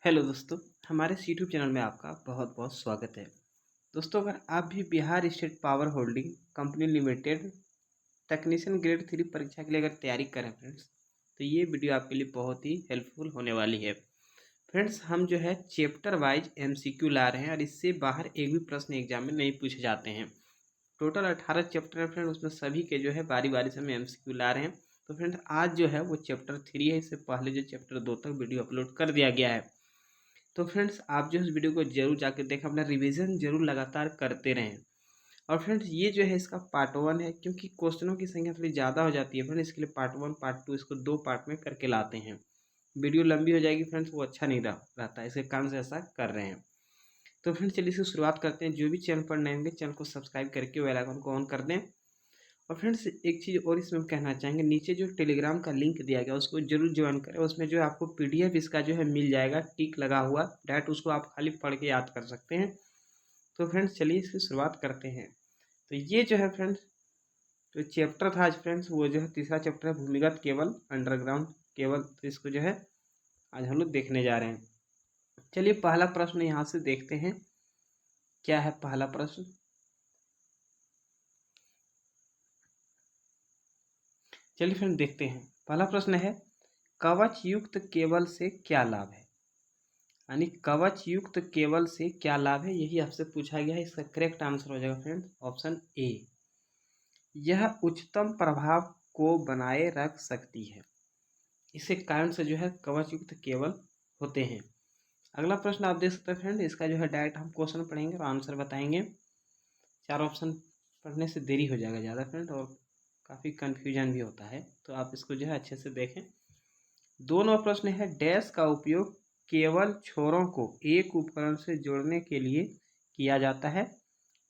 Hello दोस्तों, हमारे इस यूट्यूब चैनल में आपका बहुत बहुत स्वागत है। दोस्तों, अगर आप भी Bihar state power holding company limited technician grade 3 परीक्षा के लिए अगर तैयारी करें फ्रेंड्स, तो ये वीडियो आपके लिए बहुत ही हेल्पफुल होने वाली है। फ्रेंड्स, हम जो है चैप्टर वाइज एमसीक्यू ला रहे हैं और इससे बाहर एक भी प्रश्न एग्जाम में नहीं पूछे जाते हैं। टोटल 18 चैप्टर है फ्रेंड, उसमें सभी के जो है बारी बारी से हम एमसीक्यू ला रहे हैं। तो फ्रेंड, आज जो है वो चैप्टर 3 है। इससे पहले जो चैप्टर 2 तक वीडियो अपलोड कर दिया गया है। तो फ्रेंड्स, आप जो है इस वीडियो को जरूर जाकर देखें, अपना रिवीजन जरूर लगातार करते रहें। और फ्रेंड्स, ये जो है इसका पार्ट 1 है, क्योंकि क्वेश्चनों की संख्या थोड़ी ज़्यादा हो जाती है फ्रेंड, इसके लिए पार्ट 1 पार्ट 2 इसको 2 पार्ट में करके लाते हैं। वीडियो लंबी हो जाएगी फ्रेंड्स, वो अच्छा नहीं रहता है, इसके कारण से ऐसा कर रहे हैं। तो फ्रेंड्स, चलिए इसकी शुरुआत करते हैं। जो भी चैनल पर नए होंगे चैनल को सब्सक्राइब करके बेल आइकन को ऑन कर दें। और फ्रेंड्स, एक चीज़ और इसमें कहना चाहेंगे, नीचे जो टेलीग्राम का लिंक दिया गया उसको जरूर ज्वाइन करें। उसमें जो है आपको पीडीएफ इसका जो है मिल जाएगा, टिक लगा हुआ, डायरेक्ट उसको आप खाली पढ़ के याद कर सकते हैं। तो फ्रेंड्स, चलिए इसकी शुरुआत करते हैं। तो ये जो है फ्रेंड्स, जो चैप्टर था आज फ्रेंड्स, वो जो है तीसरा चैप्टर है, भूमिगत केबल, अंडरग्राउंड केबल। तो इसको जो है आज हम लोग देखने जा रहे हैं। चलिए पहला प्रश्न यहाँ से देखते हैं, क्या है पहला प्रश्न। चलिए फ्रेंड देखते हैं। पहला प्रश्न है, कवच युक्त केबल से क्या लाभ है। यानी कवच युक्त केबल से क्या लाभ है, यही आपसे पूछा गया है। इसका करेक्ट आंसर हो जाएगा फ्रेंड ऑप्शन ए। यह उच्चतम प्रभाव को बनाए रख सकती है। इसी कारण से जो है कवच युक्त केबल होते हैं। अगला प्रश्न आप देख सकते हैं फ्रेंड, इसका जो है डायरेक्ट हम क्वेश्चन पढ़ेंगे और आंसर बताएंगे। 4 ऑप्शन पढ़ने से देरी हो जाएगा ज़्यादा फ्रेंड, और काफ़ी कन्फ्यूजन भी होता है, तो आप इसको जो है अच्छे से देखें। 2 नंबर प्रश्न है, डैश का उपयोग केवल छोरों को एक उपकरण से जोड़ने के लिए किया जाता है।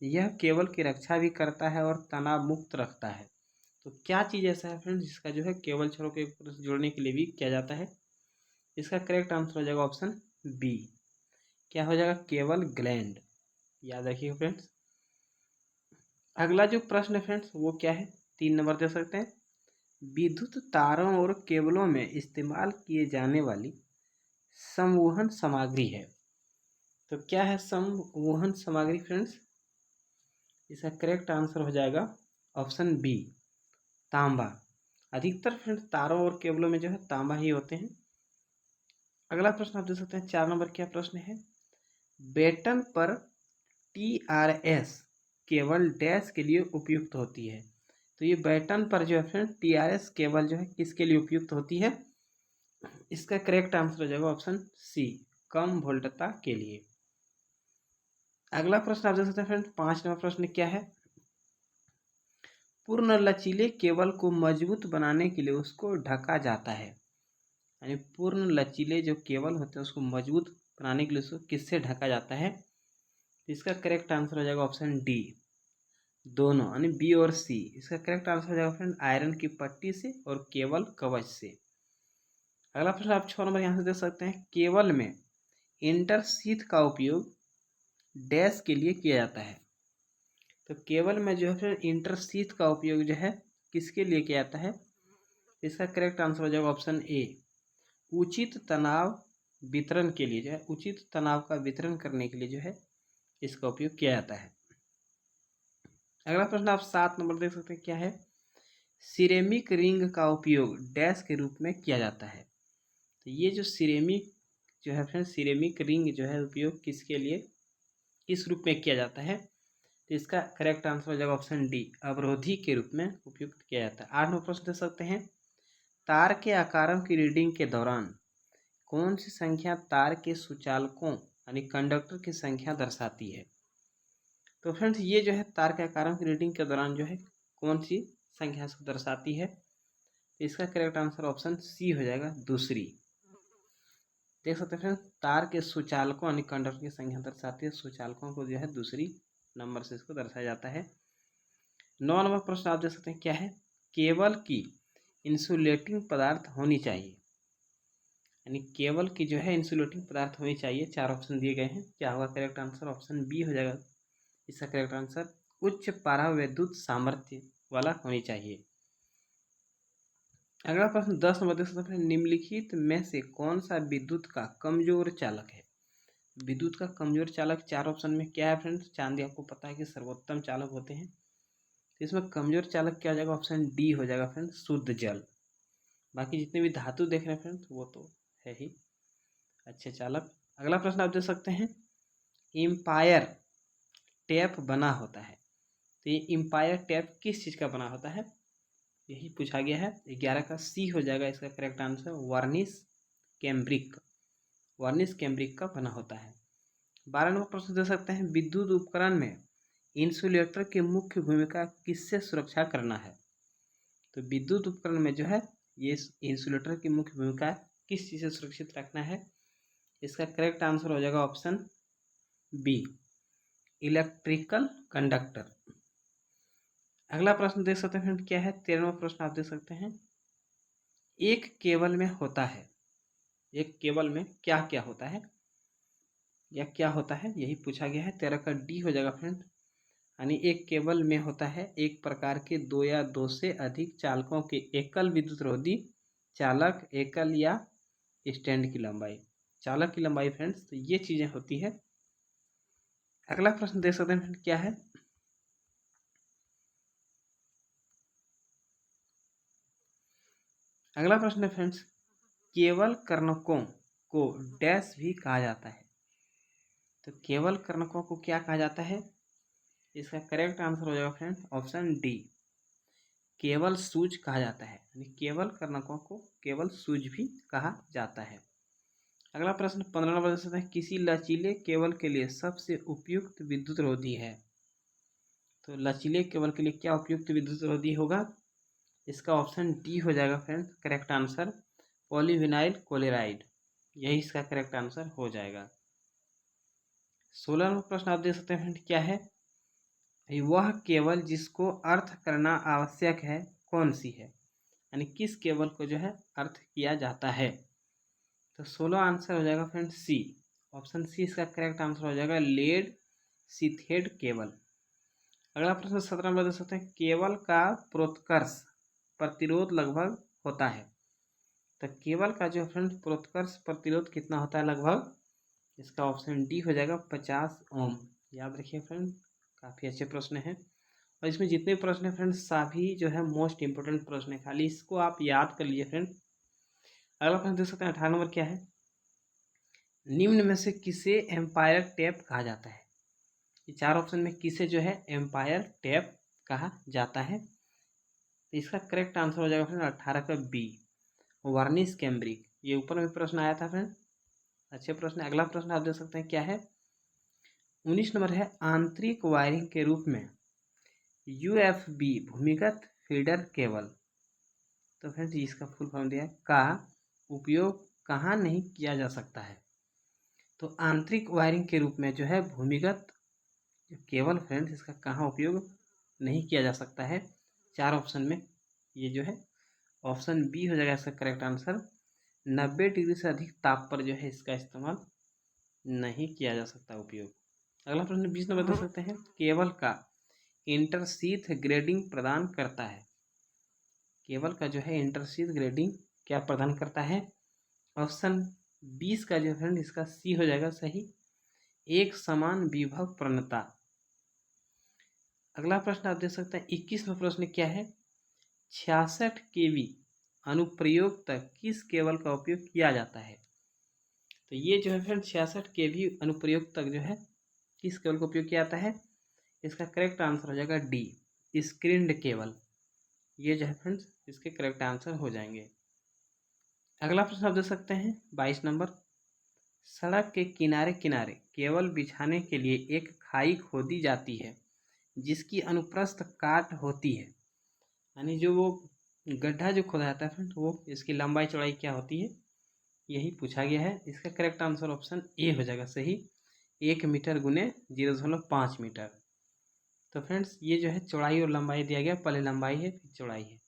यह केबल की रक्षा भी करता है और तनाव मुक्त रखता है। तो क्या चीज़ ऐसा है फ्रेंड्स जिसका जो है केबल छोरों को एक उपकरण से जोड़ने के लिए भी किया जाता है। इसका करेक्ट आंसर हो जाएगा ऑप्शन बी। क्या हो जाएगा, केबल ग्लैंड। याद रखिए फ्रेंड्स। अगला जो प्रश्न है फ्रेंड्स वो क्या है, 3 नंबर दे सकते हैं। विद्युत तारों और केबलों में इस्तेमाल किए जाने वाली संवहन सामग्री है। तो क्या है संवहन सामग्री फ्रेंड्स, इसका करेक्ट आंसर हो जाएगा ऑप्शन बी, तांबा। अधिकतर फ्रेंड्स तारों और केबलों में जो है तांबा ही होते हैं। अगला प्रश्न आप देख सकते हैं, 4 नंबर क्या प्रश्न है, बेटन पर टीआरएस केबल डैश के लिए उपयुक्त होती है। तो ये बैटन पर जो है फ्रेंड टीआरएस केबल जो है किसके लिए उपयुक्त होती है। इसका करेक्ट आंसर हो जाएगा ऑप्शन सी, कम वोल्टता के लिए। अगला प्रश्न आप देख सकते हैं फ्रेंड, 5 नंबर प्रश्न क्या है, पूर्ण लचीले केबल को मजबूत बनाने के लिए उसको ढका जाता है। यानी पूर्ण लचीले जो केबल होते हैं उसको मजबूत बनाने के लिए उसको किससे ढका जाता है। तो इसका करेक्ट आंसर हो जाएगा ऑप्शन डी, दोनों, यानी बी और सी। इसका करेक्ट आंसर हो जाएगा फ्रेंड आयरन की पट्टी से और केबल कवच से। अगला प्रश्न आप 6 नंबर यहाँ से देख सकते हैं, केबल में इंटरशीथ का उपयोग डैश के लिए किया जाता है। तो केबल में जो है फिर इंटरशीथ का उपयोग जो है किसके लिए किया जाता है। इसका करेक्ट आंसर हो जाएगा ऑप्शन ए, उचित तनाव वितरण के लिए, जो है उचित तनाव का वितरण करने के लिए जो है इसका उपयोग किया जाता है। अगला प्रश्न आप 7 नंबर देख सकते हैं, क्या है, सिरेमिक रिंग का उपयोग डैश के रूप में किया जाता है। तो ये जो सिरेमिक जो है फ्रेंड, सिरेमिक रिंग जो है उपयोग किसके लिए, किस रूप में किया जाता है। तो इसका करेक्ट आंसर हो जाएगा ऑप्शन डी, अवरोधी के रूप में उपयुक्त किया जाता है। 8 नंबर प्रश्न दे सकते हैं, तार के आकारों की रीडिंग के दौरान कौन सी संख्या तार के सुचालकों यानी कंडक्टर की संख्या दर्शाती है। तो फ्रेंड्स, ये जो है तार के आकारों की रीडिंग के दौरान जो है कौन सी संख्या इसको दर्शाती है। तो इसका करेक्ट आंसर ऑप्शन सी हो जाएगा, दूसरी। देख सकते हैं फ्रेंड्स, तार के सुचालकों यानी कंडक्टर की संख्या दर्शाती है, सुचालकों को जो है दूसरी नंबर से इसको दर्शाया जाता है। 9 नंबर प्रश्न आप देख सकते हैं, क्या है, केबल की इंसुलेटिंग पदार्थ होनी चाहिए। यानी केबल की जो है इंसुलेटिंग पदार्थ होनी चाहिए। 4 ऑप्शन दिए गए हैं, क्या होगा करेक्ट आंसर, ऑप्शन बी हो जाएगा इसका करेक्ट आंसर, उच्च पारा विद्युत सामर्थ्य वाला होनी चाहिए। अगला प्रश्न 10 नंबर देख सकते हैं, निम्नलिखित में से कौन सा विद्युत का कमजोर चालक है। विद्युत का कमजोर चालक 4 ऑप्शन में क्या है फ्रेंड्स। चांदी आपको पता है कि सर्वोत्तम चालक होते हैं, तो इसमें कमजोर चालक क्या हो जाएगा, ऑप्शन डी हो जाएगा फ्रेंड्स, शुद्ध जल। बाकी जितने भी धातु देख रहे हैं फ्रेंड्स वो तो है ही अच्छे चालक। अगला प्रश्न आप देख सकते हैं, एम्पायर टैप बना होता है, तो ये एम्पायर टैप किस चीज़ का बना होता है, यही पूछा गया है। 11 का सी हो जाएगा इसका correct answer, varnish cambric, varnish cambric का बना होता है। 12 नंबर प्रश्न दे सकते हैं, विद्युत उपकरण में इंसुलेटर की मुख्य भूमिका किससे सुरक्षा करना है। तो विद्युत उपकरण में जो है ये इंसुलेटर की मुख्य भूमिका किस चीज़ से सुरक्षित रखना है, इसका करेक्ट आंसर हो जाएगा ऑप्शन बी, इलेक्ट्रिकल कंडक्टर। अगला प्रश्न देख सकते हैं क्या है, 13वां प्रश्न आप देख सकते हैं, एक केबल में होता है, एक केबल में क्या क्या होता है या क्या होता है, यही पूछा गया है। 13 का डी हो जाएगा फ्रेंड, यानी एक केबल में होता है एक प्रकार के 2 या 2 से अधिक चालकों के एकल विद्युत रोधी चालक, एकल या स्टैंड की लंबाई, चालक की लंबाई फ्रेंड्स, तो ये चीज़ें होती है। अगला प्रश्न देख सकते हैं क्या है, अगला प्रश्न है फ्रेंड्स, केवल कर्णकों को डैश भी कहा जाता है। तो केवल कर्णकों को क्या कहा जाता है, इसका करेक्ट आंसर हो जाएगा फ्रेंड ऑप्शन डी, केवल सूज कहा जाता है, यानी केवल कर्णकों को केवल सूज भी कहा जाता है। अगला प्रश्न 15 नंबर देख सकते हैं, किसी लचीले केबल के लिए सबसे उपयुक्त विद्युत रोधी है। तो लचीले केबल के लिए क्या उपयुक्त विद्युत रोधी होगा, इसका ऑप्शन डी हो जाएगा friend correct answer, polyvinyl chloride, यही इसका करेक्ट आंसर हो जाएगा। 16 नंबर प्रश्न आप देख सकते हैं फ्रेंड क्या है, वह केबल जिसको अर्थ करना आवश्यक है कौन सी है, यानी किस केबल को जो है अर्थ किया जाता है। तो 16 आंसर हो जाएगा फ्रेंड सी, ऑप्शन सी इसका करेक्ट आंसर हो जाएगा, लेड सीथेड केबल। अगला प्रश्न 17 नंबर देख सकते हैं, केबल का प्रोत्कर्ष प्रतिरोध लगभग होता है। तो केबल का जो फ्रेंड प्रोत्कर्ष प्रतिरोध कितना होता है लगभग, इसका ऑप्शन डी हो जाएगा 50 ओम। याद रखिए फ्रेंड, काफ़ी अच्छे प्रश्न हैं, और इसमें जितने प्रश्न हैं फ्रेंड सभी जो है मोस्ट इंपोर्टेंट प्रश्न है, खाली इसको आप याद कर लीजिए फ्रेंड। अगला प्रश्न देख सकते हैं 18 नंबर क्या है, निम्न में से किसे एम्पायर टैप कहा जाता है। ये 4 ऑप्शन में किसे जो है एम्पायर टैप कहा जाता है, तो इसका करेक्ट आंसर हो जाएगा फ्रेंड 18 का बी, वार्निश कैम्ब्रिक। ये ऊपर में प्रश्न आया था फ्रेंड, अच्छे प्रश्न। अगला प्रश्न आप देख सकते हैं क्या है, 19 नंबर है, आंतरिक वायरिंग के रूप में यूएफबी भूमिगत फीडर केबल, तो फ्रेंड्स इसका फुल फॉर्म दिया है, का उपयोग कहाँ नहीं किया जा सकता है। तो आंतरिक वायरिंग के रूप में जो है भूमिगत केबल फ्रेंड्स इसका कहाँ उपयोग नहीं किया जा सकता है, 4 ऑप्शन में ये जो है ऑप्शन बी हो जाएगा इसका करेक्ट आंसर, 90 डिग्री से अधिक ताप पर जो है इसका इस्तेमाल नहीं किया जा सकता उपयोग। अगला प्रश्न 20 नंबर देख सकते हैं, केबल का इंटरशीथ ग्रेडिंग प्रदान करता है। केबल का जो है इंटरशीथ ग्रेडिंग क्या प्रदान करता है, ऑप्शन 20 का जो फ्रेंड इसका सी हो जाएगा सही, एक समान विभव प्रवणता। अगला प्रश्न आप देख सकते हैं 21वां प्रश्न क्या है, 66 केवी अनुप्रयोग तक किस केबल का उपयोग किया जाता है। तो ये जो है फ्रेंड 66 केवी अनुप्रयोग तक जो है किस केबल का उपयोग किया जाता है, इसका करेक्ट आंसर हो जाएगा डी, स्क्रीन्ड केबल। ये जो है फ्रेंड्स इसके करेक्ट आंसर हो जाएंगे। अगला प्रश्न आप देख सकते हैं 22 नंबर, सड़क के किनारे किनारे केबल बिछाने के लिए एक खाई खोदी जाती है जिसकी अनुप्रस्थ काट होती है, यानी जो वो गड्ढा जो खोदा जाता है फ्रेंड वो इसकी लंबाई चौड़ाई क्या होती है, यही पूछा गया है। इसका करेक्ट आंसर ऑप्शन ए हो जाएगा सही, 1 मीटर गुने 0.5 मीटर। तो फ्रेंड्स ये जो है चौड़ाई और लंबाई दिया गया, पहले लंबाई है फिर चौड़ाई है।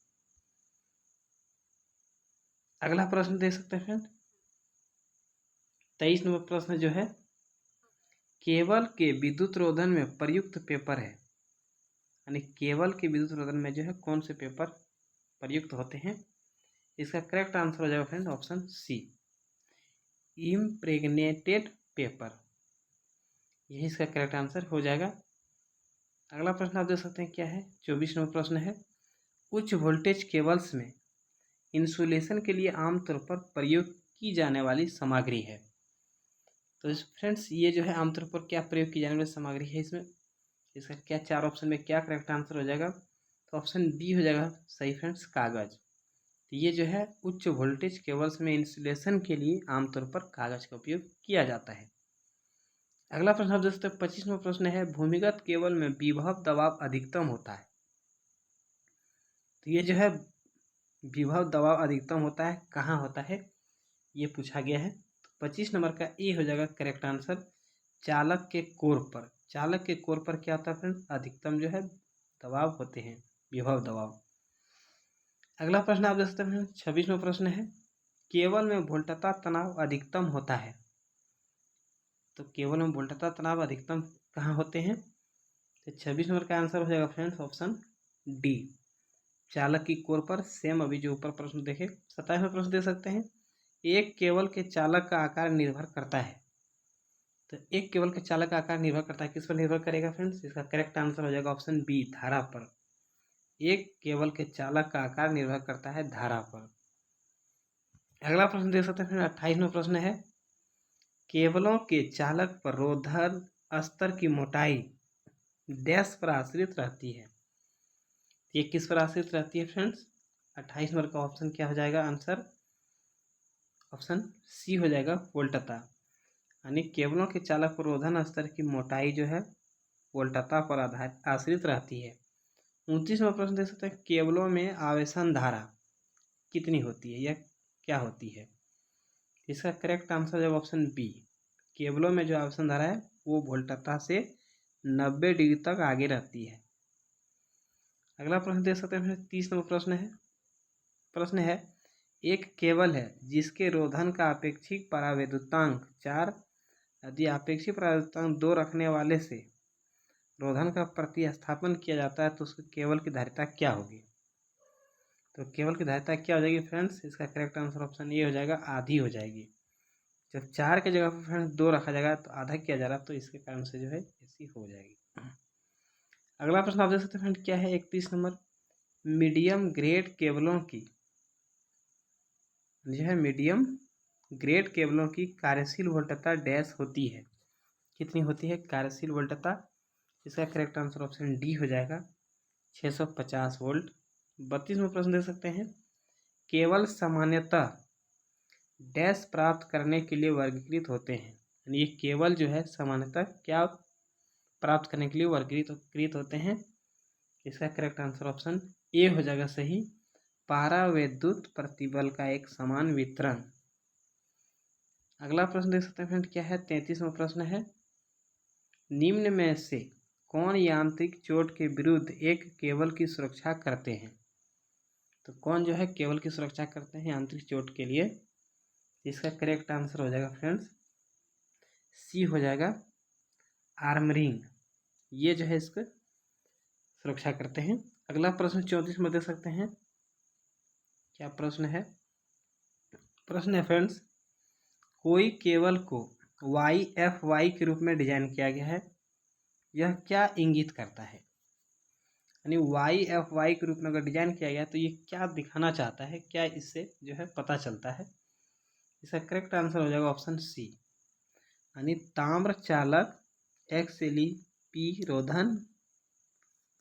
अगला प्रश्न देख सकते हैं फ्रेंड 23 नंबर प्रश्न जो है, केबल के विद्युत रोधन में प्रयुक्त पेपर है, यानी केबल के विद्युत रोधन में जो है कौन से पेपर प्रयुक्त होते हैं, इसका करेक्ट आंसर हो जाएगा friend option C, impregnated paper, यही इसका करेक्ट आंसर हो जाएगा। अगला प्रश्न आप देख सकते हैं क्या है, 24 नंबर प्रश्न है, उच्च वोल्टेज केबल्स में इंसुलेशन के लिए आमतौर पर प्रयोग की जाने वाली सामग्री है। तो फ्रेंड्स ये जो है आमतौर पर क्या प्रयोग की जाने वाली सामग्री है इसमें, इसका क्या चार ऑप्शन में क्या करेक्ट आंसर हो जाएगा, तो ऑप्शन बी हो जाएगा सही फ्रेंड्स, कागज। तो ये जो है उच्च वोल्टेज केबल्स में इंसुलेशन के लिए आमतौर पर कागज का उपयोग किया जाता है। अगला प्रश्न आप देख सकते हैं 25वां प्रश्न है, भूमिगत केबल में विभव दबाव अधिकतम होता है। तो ये जो है विभव दबाव अधिकतम होता है कहाँ होता है, ये पूछा गया है। तो 25 नंबर का ए हो जाएगा करेक्ट आंसर, चालक के कोर पर। चालक के कोर पर क्या होता है फ्रेंड्स, अधिकतम जो है दबाव होते हैं, विभव दबाव। अगला प्रश्न आप देख सकते हैं 26वां प्रश्न है, केबल में वोल्टता तनाव अधिकतम होता है। तो केबल में वोल्टता तनाव अधिकतम कहाँ होते हैं, तो 26 नंबर का आंसर हो जाएगा फ्रेंड्स ऑप्शन डी, चालक की कोर पर। सेम अभी जो ऊपर प्रश्न देखे 27वां प्रश्न देख सकते हैं, एक केबल के चालक का आकार निर्भर करता है। तो एक केबल के चालक का आकार निर्भर करता है, किस पर निर्भर करेगा फ्रेंड्स, इसका करेक्ट आंसर हो जाएगा ऑप्शन बी, धारा पर। एक केबल के चालक का आकार निर्भर करता है धारा पर। अगला प्रश्न देख सकते हैं 28वां प्रश्न है, केबलों के चालक पर रोधन स्तर की मोटाई डैश पर आश्रित रहती है। ये किस पर आश्रित रहती है फ्रेंड्स, 28 नंबर का ऑप्शन क्या हो जाएगा आंसर, ऑप्शन सी हो जाएगा, वोल्टता। यानी केबलों के चालक पर रोधन स्तर की मोटाई जो है वोल्टता पर आश्रित रहती है। 29वां प्रश्न देख सकते हैं, केबलों में आवेशन धारा कितनी होती है या क्या होती है, इसका करेक्ट आंसर है ऑप्शन बी, केबलों में जो आवेशन धारा है वो वोल्टता से 90 डिग्री तक आगे रहती है। अगला प्रश्न देख सकते हैं 30 नंबर प्रश्न है, एक केबल है जिसके रोधन का अपेक्षित परावैद्युतांक 4, यदि अपेक्षित परावैद्युतांक 2 रखने वाले से रोधन का प्रतिस्थापन किया जाता है तो उसके केबल की धारिता क्या होगी। तो केबल की धारिता क्या हो जाएगी फ्रेंड्स, इसका करेक्ट आंसर ऑप्शन ए हो जाएगा, आधी हो जाएगी। जब 4 की जगह पर फ्रेंड्स 2 रखा जाएगा तो आधा किया जा रहा है, तो इसके कारण से जो है ऐसी हो जाएगी। अगला प्रश्न आप देख सकते हैं फ्रेंड क्या है, 31 नंबर, मीडियम ग्रेड केबलों की जो है मीडियम ग्रेड केबलों की कार्यशील वोल्टता डैश होती है, कितनी होती है कार्यशील वोल्टता, इसका करेक्ट आंसर ऑप्शन डी हो जाएगा, 650 वोल्ट। 32वां प्रश्न देख सकते हैं, केबल सामान्यतः डैश प्राप्त करने के लिए वर्गीकृत होते हैं। यानी ये केबल जो है सामान्यतः क्या प्राप्त करने के लिए वर्गीकृत होते हैं, इसका करेक्ट आंसर ऑप्शन ए हो जाएगा सही, पारावैद्युत प्रतिबल का एक समान वितरण। अगला प्रश्न देख सकते हैं फ्रेंड क्या है, 33वां प्रश्न है, निम्न में से कौन यांत्रिक चोट के विरुद्ध एक केबल की सुरक्षा करते हैं। तो कौन जो है केबल की सुरक्षा करते हैं यांत्रिक चोट के लिए, इसका करेक्ट आंसर हो जाएगा फ्रेंड्स सी हो जाएगा, आर्मरिंग, ये जो है इसको सुरक्षा करते हैं। अगला प्रश्न 34 में देख सकते हैं क्या प्रश्न है, प्रश्न है फ्रेंड्स, कोई केबल को YFY के रूप में डिजाइन किया गया है, यह क्या इंगित करता है। यानी YFY के रूप में अगर डिजाइन किया गया तो ये क्या दिखाना चाहता है, क्या इससे जो है पता चलता है, इसका करेक्ट आंसर हो जाएगा ऑप्शन सी, यानी ताम्र चालक XLPE रोधन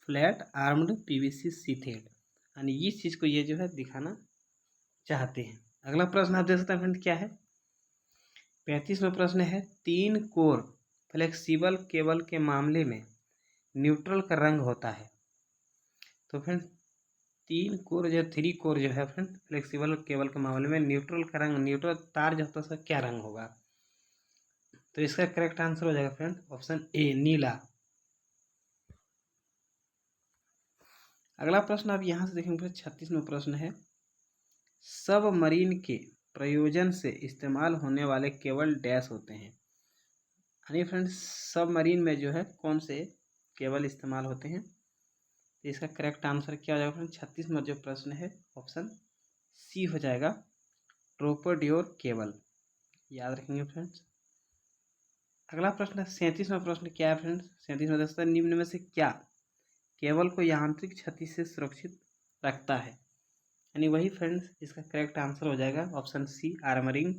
फ्लैट आर्म्ड PVC शीथेड, यानी इस चीज़ को ये जो है दिखाना चाहते हैं। अगला प्रश्न आप देख सकते हैं फ्रेंड क्या है, 35वां प्रश्न है, 3 कोर फ्लेक्सिबल केबल के मामले में न्यूट्रल का रंग होता है। तो फ्रेंड 3 कोर जो 3 कोर जो है फ्रेंड फ्लेक्सिबल केबल के मामले में न्यूट्रल का रंग, न्यूट्रल तार जो होता है उसका क्या रंग होगा, तो इसका करेक्ट आंसर हो जाएगा फ्रेंड ऑप्शन ए, नीला। अगला प्रश्न आप यहाँ से देखेंगे 36वां प्रश्न है, सबमरीन के प्रयोजन से इस्तेमाल होने वाले केबल डैश होते हैं। यानी फ्रेंड्स सबमरीन में जो है कौन से केबल इस्तेमाल होते हैं, तो इसका करेक्ट आंसर क्या हो जाएगा फ्रेंड 36वां जो प्रश्न है ऑप्शन सी हो जाएगा ट्रोपोडियोर केबल। याद रखेंगे फ्रेंड्स। अगला प्रश्न 37वां प्रश्न क्या है फ्रेंड्स? 37वां दोस्तों, निम्न में से क्या केबल को यांत्रिक क्षति से सुरक्षित रखता है? यानी वही फ्रेंड्स, इसका करेक्ट आंसर हो जाएगा ऑप्शन सी आर्मरिंग।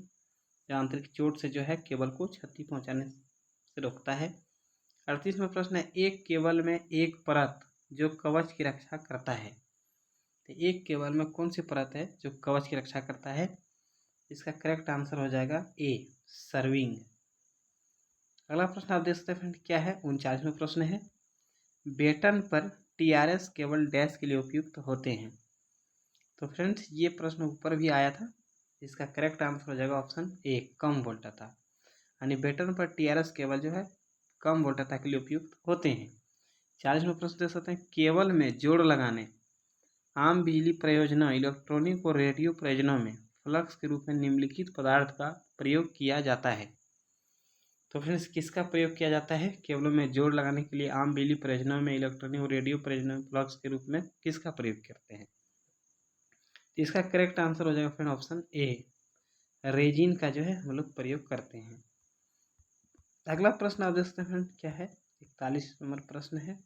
यांत्रिक चोट से जो है केबल को क्षति पहुंचाने से रोकता है। 38वां प्रश्न है, एक केबल में एक परत जो कवच की रक्षा करता है। तो एक केबल में कौन सी परत है जो कवच की रक्षा करता है? इसका करेक्ट आंसर हो जाएगा ए सर्विंग। अगला प्रश्न आप देख सकते हैं फ्रेंड क्या है? 39वां प्रश्न है, बेटन पर टीआरएस केबल डैश के लिए उपयुक्त होते हैं। तो फ्रेंड्स ये प्रश्न ऊपर भी आया था। इसका करेक्ट आंसर हो जाएगा ऑप्शन ए कम वोल्टता। यानी बेटन पर टीआरएस केबल जो है कम वोल्टता के लिए उपयुक्त होते हैं। 40वां प्रश्न देख सकते हैं, केबल में जोड़ लगाने आम बिजली प्रयोजनों, इलेक्ट्रॉनिक और रेडियो प्रयोजनों में फ्लक्स के रूप में निम्नलिखित पदार्थ का प्रयोग किया जाता है। तो फ्रेंड्स किसका प्रयोग किया जाता है केबलों में जोड़ लगाने के लिए? आम बिजली प्रयोजनों में, इलेक्ट्रॉनिक और रेडियो प्रयोजनों में फ्लक्स के रूप में किसका प्रयोग करते हैं? तो इसका करेक्ट आंसर हो जाएगा फ्रेंड ऑप्शन ए रेजिन का जो है हम लोग प्रयोग करते हैं। अगला प्रश्न आप देख सकते हैं फ्रेंड क्या है? 41 नंबर प्रश्न है,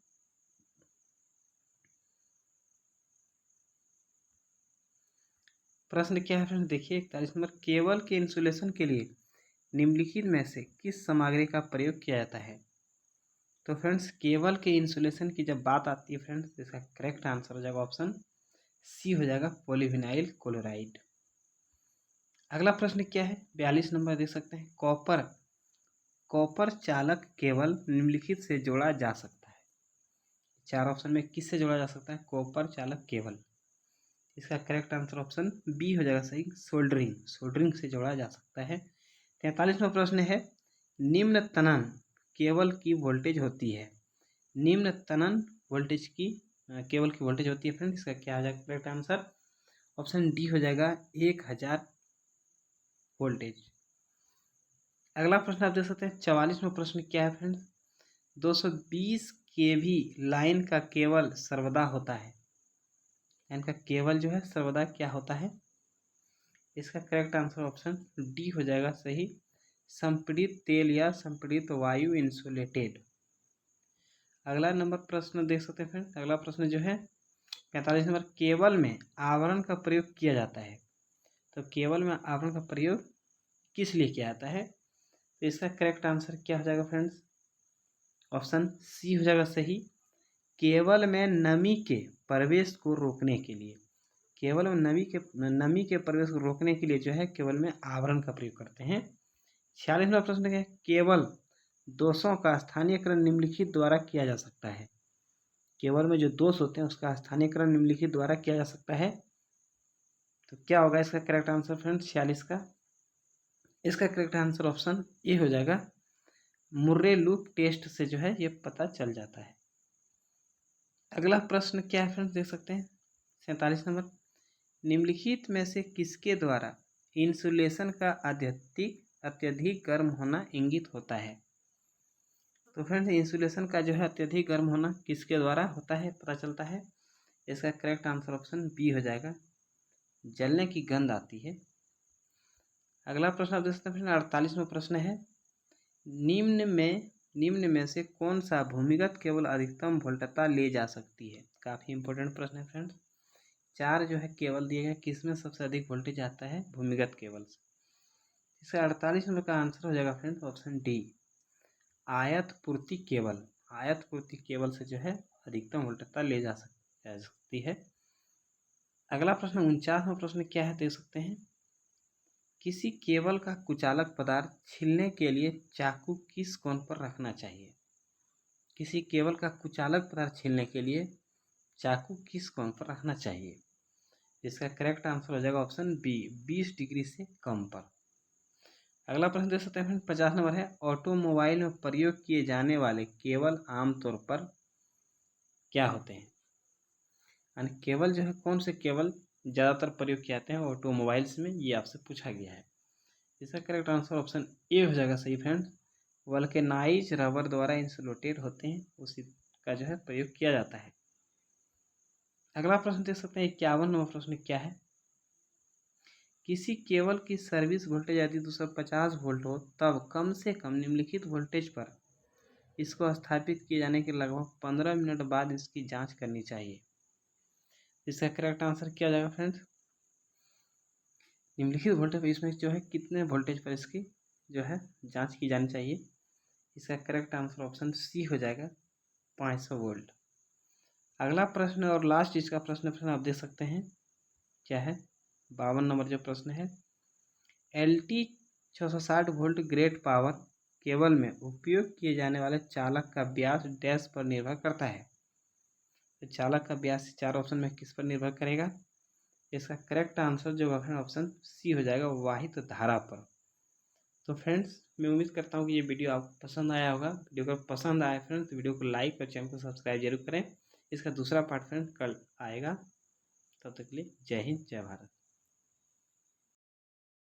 प्रश्न क्या है फ्रेंड? देखिए 41 नंबर, केबल के इंसुलेशन के लिए निम्नलिखित में से किस सामग्री का प्रयोग किया जाता है? तो फ्रेंड्स केबल के इंसुलेशन की जब बात आती है फ्रेंड्स, इसका करेक्ट आंसर हो जाएगा ऑप्शन सी हो जाएगा पॉलीविनाइल क्लोराइड। अगला प्रश्न क्या है? 42 नंबर देख सकते हैं, कॉपर चालक केबल निम्नलिखित से जोड़ा जा सकता है। चार ऑप्शन में किससे जोड़ा जा सकता है कॉपर चालक केबल? इसका करेक्ट आंसर ऑप्शन बी हो जाएगा सही, सोल्डरिंग से जोड़ा जा सकता है। 43वां प्रश्न है, निम्न तनन केबल की वोल्टेज होती है। निम्न तनन वोल्टेज की केबल की वोल्टेज होती है फ्रेंड, इसका क्या हो जाएगा करेक्ट आंसर? ऑप्शन डी हो जाएगा 1000 वोल्टेज। अगला प्रश्न आप देख सकते हैं 44वां प्रश्न क्या है फ्रेंड? 220 केवी लाइन का केबल सर्वदा होता है। इनका केबल जो है सर्वदा क्या होता है? इसका करेक्ट आंसर ऑप्शन डी हो जाएगा सही, संपीड़ित तेल या संपीड़ित वायु इंसुलेटेड। अगला नंबर प्रश्न देख सकते हैं फ्रेंड। अगला प्रश्न जो है 45 नंबर, केबल में आवरण का प्रयोग किया जाता है। तो केबल में आवरण का प्रयोग किस लिए किया जाता है? तो इसका करेक्ट आंसर क्या हो जाएगा फ्रेंड्स? ऑप्शन सी हो जाएगा सही, केबल में नमी के प्रवेश को रोकने के लिए। केबल में नमी के प्रवेश को रोकने के लिए जो है केबल में आवरण का प्रयोग करते हैं। 46वां प्रश्न क्या है? केबल दोषों का स्थानीयकरण निम्नलिखित द्वारा किया जा सकता है। केबल में जो दोष होते हैं उसका स्थानीयकरण निम्नलिखित द्वारा किया जा सकता है। तो क्या होगा इसका करेक्ट आंसर फ्रेंड्स 46 का? इसका करेक्ट आंसर ऑप्शन ए हो जाएगा, मुर्रे लूप टेस्ट से जो है ये पता चल जाता है। अगला प्रश्न क्या है फ्रेंड्स? देख सकते हैं 47 नंबर, निम्नलिखित में से किसके द्वारा इंसुलेशन का अत्यधिक गर्म होना इंगित होता है? तो फ्रेंड्स इंसुलेशन का जो है अत्यधिक गर्म होना किसके द्वारा होता है पता चलता है? इसका करेक्ट आंसर ऑप्शन बी हो जाएगा, जलने की गंध आती है। अगला प्रश्न आप देख सकते हैं फ्रेंड 48वां प्रश्न है, निम्न में से कौन सा भूमिगत केबल अधिकतम वोल्टता ले जा सकती है? काफ़ी इंपॉर्टेंट प्रश्न है फ्रेंड्स। चार जो है केबल दिए गए, किसमें सबसे अधिक वोल्टेज आता है? भूमिगत केबल से। इसका 48 नंबर का आंसर हो जाएगा फ्रेंड्स ऑप्शन डी आयत पूर्ति केबल। आयत पूर्ति केबल से जो है अधिकतम वोल्टता ले जा सकती है। अगला प्रश्न 49वां प्रश्न क्या है देख सकते हैं, किसी केबल का कुचालक पदार्थ छीलने के लिए चाकू किस कोण पर रखना चाहिए? किसी केबल का कुचालक पदार्थ छीलने के लिए चाकू किस कोण पर रखना चाहिए? इसका करेक्ट आंसर हो जाएगा ऑप्शन बी 20 डिग्री से कम पर। अगला प्रश्न देख सकते हैं 50 नंबर है, ऑटोमोबाइल में प्रयोग किए जाने वाले केबल आमतौर पर क्या होते हैं? यानी केबल जो है कौन से केबल ज़्यादातर प्रयोग किए जाते हैं ऑटोमोबाइल्स में, ये आपसे पूछा गया है। इसका करेक्ट आंसर ऑप्शन ए हो जाएगा सही फ्रेंड्स, वल्केनाइज रबर द्वारा इंसुलेटेड होते हैं, उसी का जो है प्रयोग किया जाता है। अगला प्रश्न देख सकते हैं 51 नंबर प्रश्न क्या है, किसी केबल की सर्विस वोल्टेज यदि 250 वोल्ट हो तब कम से कम निम्नलिखित वोल्टेज पर इसको स्थापित किए जाने के लगभग 15 मिनट बाद इसकी जांच करनी चाहिए। इसका करेक्ट आंसर क्या जाएगा फ्रेंड्स? निम्नलिखित वोल्टेज पर इसमें जो है कितने वोल्टेज पर इसकी जो है जांच की जानी चाहिए। इसका करेक्ट आंसर ऑप्शन सी हो जाएगा, 500 वोल्ट। अगला प्रश्न और लास्ट इसका प्रश्न आप देख सकते हैं क्या है। 52 नंबर जो प्रश्न है, LT 660 volt grade power cable में उपयोग किए जाने वाले चालक का व्यास डैश पर निर्भर करता है। तो चालक का व्यास 4 ऑप्शन में किस पर निर्भर करेगा? इसका करेक्ट आंसर जो है ऑप्शन सी हो जाएगा, वाहित धारा पर। तो फ्रेंड्स मैं उम्मीद करता हूँ कि ये वीडियो आपको पसंद आया होगा। वीडियो अगर पसंद आया फ्रेंड्स तो वीडियो को लाइक और चैनल को सब्सक्राइब जरूर करें। इसका दूसरा पार्ट फ्रेंड्स कल आएगा। तब तक के लिए जय हिंद, जय भारत।